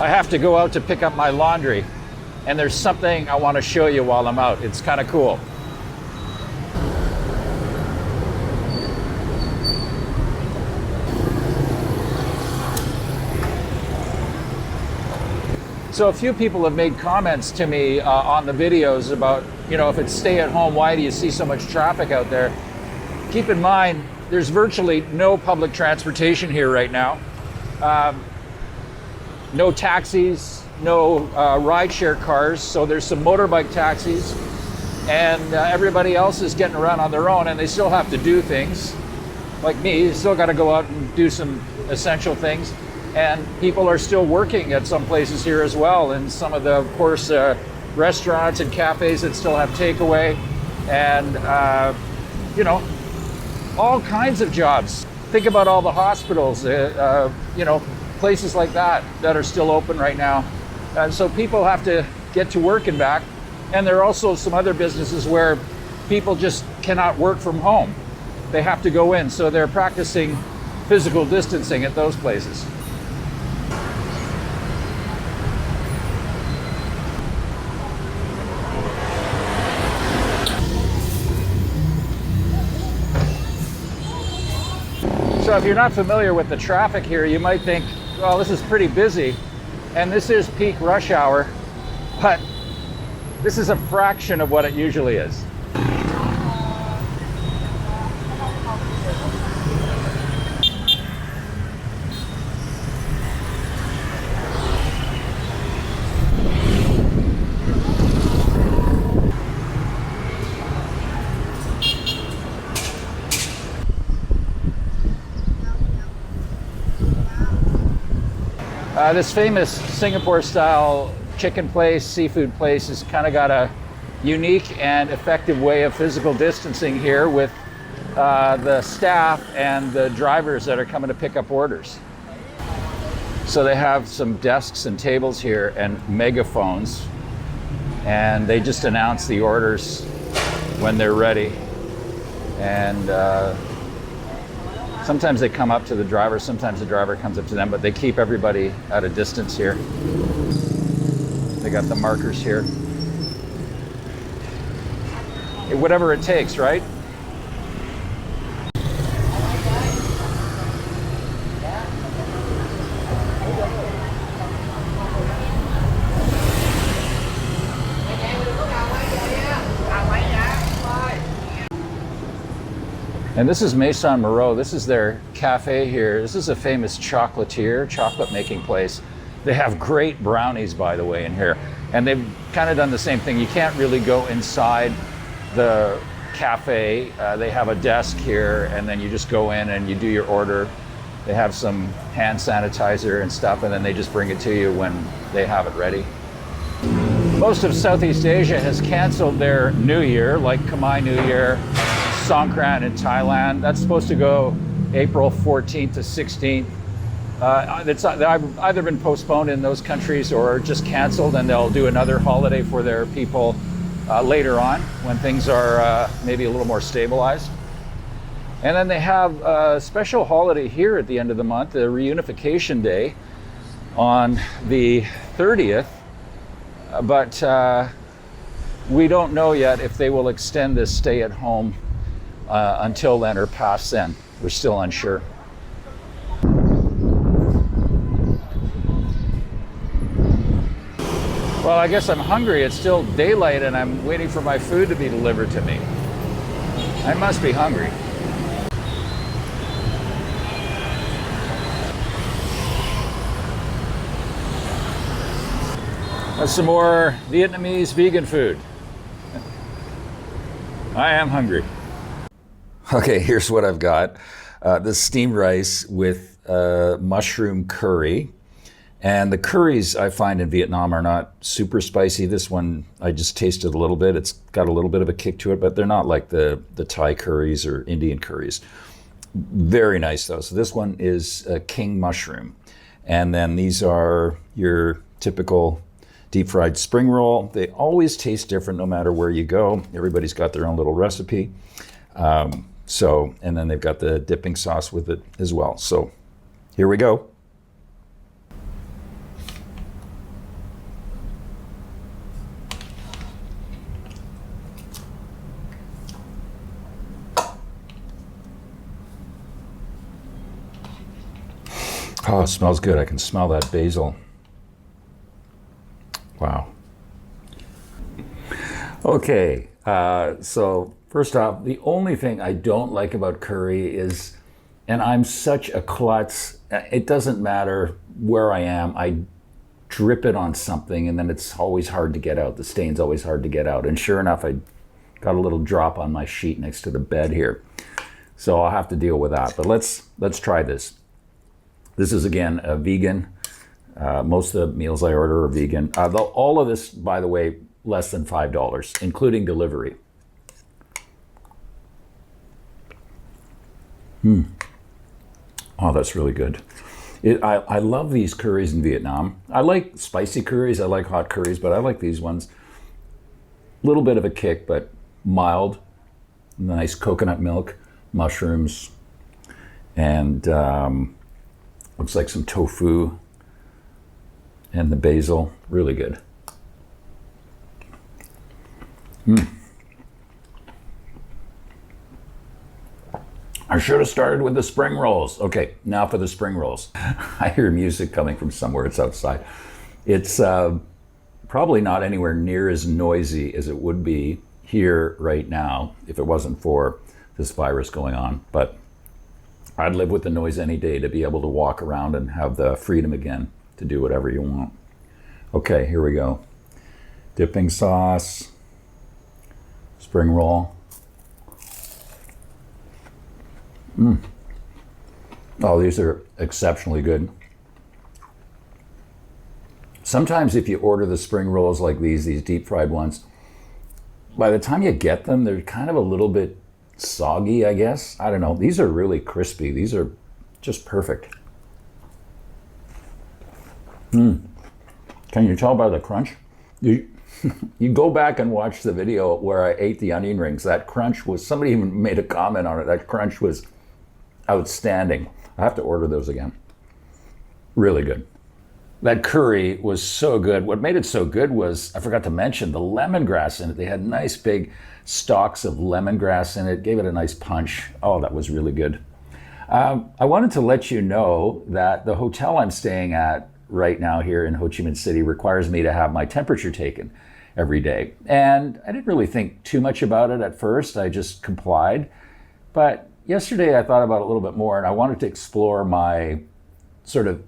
I have to go out to pick up my laundry, and there's something I want to show you while I'm out. It's kind of cool. So a few people have made comments to me on the videos about, you know, if it's stay at home, why do you see so much traffic out there? Keep in mind, there's virtually no public transportation here right now. No taxis, no rideshare cars, so there's some motorbike taxis, and everybody else is getting around on their own, and they still have to do things. Like me, you still got to go out and do some essential things. And people are still working at some places here as well, and some of the, of course, restaurants and cafes that still have takeaway, and you know, all kinds of jobs. Think about all the hospitals, you know, places like that are still open right now. And so people have to get to work and back. And there are also some other businesses where people just cannot work from home. They have to go in, so they're practicing physical distancing at those places. So if you're not familiar with the traffic here, you might think, well, this is pretty busy, and this is peak rush hour, but this is a fraction of what it usually is. This famous Singapore-style chicken place, seafood place, has kind of got a unique and effective way of physical distancing here with the staff and the drivers that are coming to pick up orders. So they have some desks and tables here and megaphones, and they just announce the orders when they're ready. And sometimes they come up to the driver, sometimes the driver comes up to them, but they keep everybody at a distance here. They got the markers here. Whatever it takes, right? And this is Maison Moreau. This is their cafe here. This is a famous chocolatier, chocolate making place. They have great brownies, by the way, in here. And they've kind of done the same thing. You can't really go inside the cafe. They have a desk here, and then you just go in and you do your order. They have some hand sanitizer and stuff, and then they just bring it to you when they have it ready. Most of Southeast Asia has canceled their New Year, like Khmer New Year, Songkran in Thailand. That's supposed to go April 14th to 16th. It's either been postponed in those countries or just canceled, and they'll do another holiday for their people later on when things are maybe a little more stabilized. And then they have a special holiday here at the end of the month, the Reunification Day on the 30th, but we don't know yet if they will extend this stay at home until then or past then. We're still unsure. Well, I guess I'm hungry. It's still daylight and I'm waiting for my food to be delivered to me. I must be hungry. That's some more Vietnamese vegan food. I am hungry. Okay, here's what I've got. This steamed rice with mushroom curry. And the curries I find in Vietnam are not super spicy. This one, I just tasted a little bit. It's got a little bit of a kick to it, but they're not like the Thai curries or Indian curries. Very nice though. So this one is king mushroom. And then these are your typical deep fried spring roll. They always taste different no matter where you go. Everybody's got their own little recipe. And then they've got the dipping sauce with it as well. So here we go. Oh, it smells good. I can smell that basil. Wow. Okay, so first off, the only thing I don't like about curry is, and I'm such a klutz, it doesn't matter where I am, I drip it on something and then it's always hard to get out. The stain's always hard to get out. And sure enough, I got a little drop on my sheet next to the bed here. So I'll have to deal with that. But let's try this. This is, again, a vegan. Most of the meals I order are vegan. All of this, by the way, less than $5, including delivery. Oh, that's really good. I love these curries in Vietnam. I like spicy curries, I like hot curries, but I like these ones. A little bit of a kick, but mild. Nice coconut milk, mushrooms, and looks like some tofu, and the basil. Really good. I should have started with the spring rolls. Okay, now for the spring rolls. I hear music coming from somewhere. It's outside. It's probably not anywhere near as noisy as it would be here right now if it wasn't for this virus going on. But I'd live with the noise any day to be able to walk around and have the freedom again to do whatever you want. Okay, here we go. Dipping sauce. Spring roll. Oh, these are exceptionally good. Sometimes if you order the spring rolls like these deep fried ones, by the time you get them, they're kind of a little bit soggy, I guess. I don't know. These are really crispy. These are just perfect. Can you tell by the crunch? You go back and watch the video where I ate the onion rings. That crunch was, somebody even made a comment on it. That crunch was outstanding. I have to order those again. Really good. That curry was so good. What made it so good was, I forgot to mention, the lemongrass in it. They had nice big stalks of lemongrass in it. Gave it a nice punch. Oh, that was really good. I wanted to let you know that the hotel I'm staying at right now here in Ho Chi Minh City requires me to have my temperature taken every day. And I didn't really think too much about it at first. I just complied. But yesterday I thought about it a little bit more, and I wanted to explore my sort of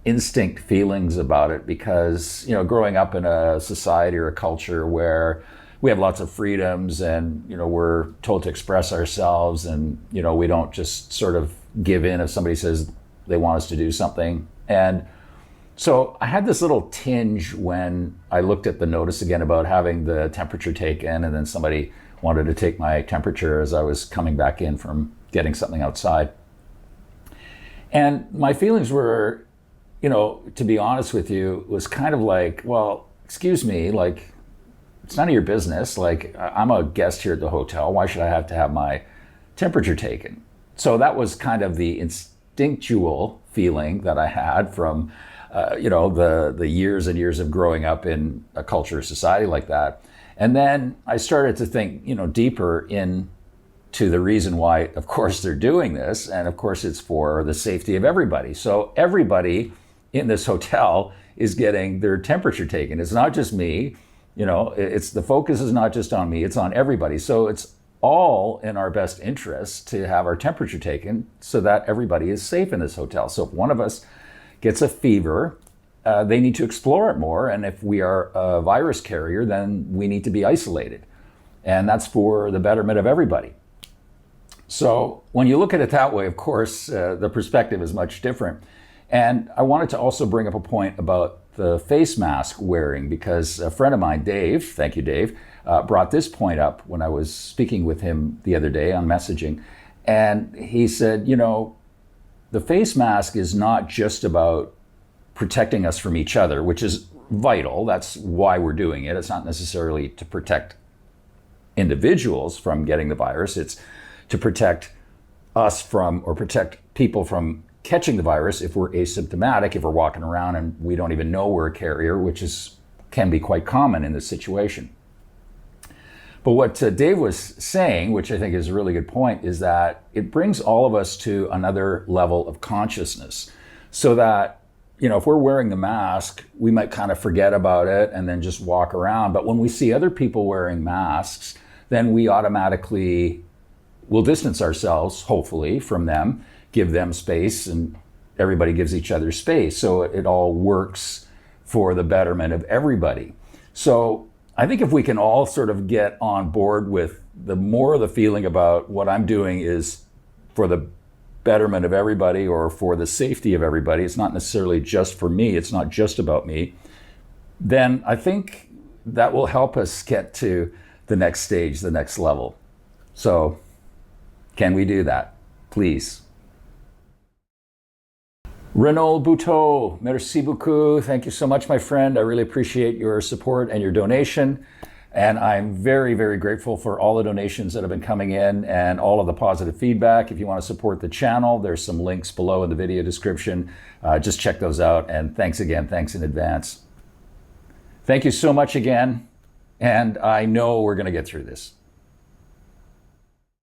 instinct feelings about it because, you know, growing up in a society or a culture where we have lots of freedoms and, you know, we're told to express ourselves and, you know, we don't just sort of give in if somebody says they want us to do something. And so I had this little tinge when I looked at the notice again about having the temperature taken, and then somebody wanted to take my temperature as I was coming back in from getting something outside. And my feelings were, you know, to be honest with you, was kind of like, well, excuse me, like, it's none of your business. Like, I'm a guest here at the hotel. Why should I have to have my temperature taken? So that was kind of the instinctual feeling that I had from you know, the years and years of growing up in a culture or society like that. And then I started to think, you know, deeper into the reason why, of course, they're doing this. And of course, it's for the safety of everybody. So everybody in this hotel is getting their temperature taken. It's not just me, you know, it's the focus is not just on me, it's on everybody. So it's all in our best interest to have our temperature taken so that everybody is safe in this hotel. So if one of us gets a fever, they need to explore it more. And if we are a virus carrier, then we need to be isolated. And that's for the betterment of everybody. So when you look at it that way, of course, the perspective is much different. And I wanted to also bring up a point about the face mask wearing, because a friend of mine, Dave, thank you, Dave, brought this point up when I was speaking with him the other day on messaging. And he said, you know, the face mask is not just about protecting us from each other, which is vital. That's why we're doing it. It's not necessarily to protect individuals from getting the virus. It's to protect us from, or protect people from catching the virus if we're asymptomatic, if we're walking around and we don't even know we're a carrier, which can be quite common in this situation. But what Dave was saying, which I think is a really good point, is that it brings all of us to another level of consciousness. so that, if we're wearing the mask, we might kind of forget about it and then just walk around. But when we see other people wearing masks, then we automatically will distance ourselves, hopefully, from them, give them space, and everybody gives each other space. So it all works for the betterment of everybody. So I think if we can all sort of get on board with the more of the feeling about what I'm doing is for the betterment of everybody or for the safety of everybody, it's not necessarily just for me, it's not just about me, then I think that will help us get to the next stage, the next level. So can we do that? Please. Renaud Bouteau, merci beaucoup. Thank you so much, my friend. I really appreciate your support and your donation. And I'm very, very grateful for all the donations that have been coming in and all of the positive feedback. If you want to support the channel, there's some links below in the video description. Just check those out. And thanks again. Thanks in advance. Thank you so much again. And I know we're going to get through this.